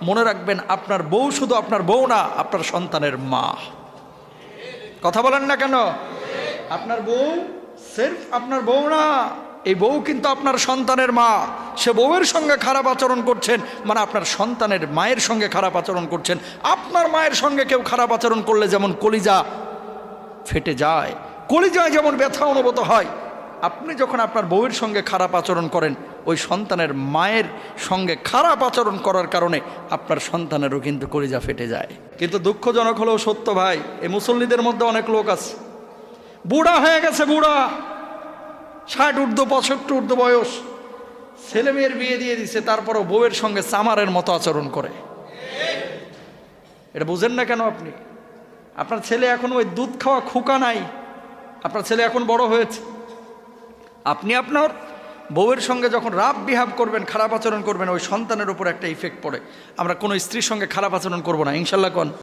মনে রাখবেন আপনার বউ শুধু আপনার বউ না, আপনার সন্তানের মা। কথা বলেন না কেন? আপনার বউ সির্ফ আপনার বউ না, এই বউ কিন্তু আপনার সন্তানের মা। সে বউয়ের সঙ্গে খারাপ আচরণ করছেন মানে আপনার সন্তানের মায়ের সঙ্গে খারাপ আচরণ করছেন। আপনার মায়ের সঙ্গে কেউ খারাপ আচরণ করলে যেমন কলিজা ফেটে যায়, কলিজায় যেমন ব্যথা অনুভূত হয়, আপনি যখন আপনার বউয়ের সঙ্গে খারাপ আচরণ করেন, ওই সন্তানের মায়ের সঙ্গে খারাপ আচরণ করার কারণে আপনার সন্তানেরও কিন্তু কলিজা ফেটে যায়। কিন্তু দুঃখজনক হলেও সত্য ভাই, এই মুসল্লিদের মধ্যে অনেক লোক আছে বুড়া হয়ে গেছে, বুড়া 60 ঊর্ধ্ব 65 ঊর্ধ্ব বয়স, ছেলে মেয়ের বিয়ে দিয়ে দিছে, তারপরও বউয়ের সঙ্গে চামারের মতো আচরণ করে। এটা বুঝেন না কেন? আপনি আপনার ছেলে এখন ওই দুধ খাওয়া খোকা নাই, আপনার ছেলে এখন বড় হয়েছে। আপনি আপনার বউয়ের সঙ্গে যখন রাফ বিহেভ করবেন, খারাপ আচরণ করবেন, ওই সন্তানের উপর একটা ইফেক্ট পড়ে। আমরা কোনো স্ত্রীর সঙ্গে খারাপ আচরণ করব না ইনশাল্লাহ। কোন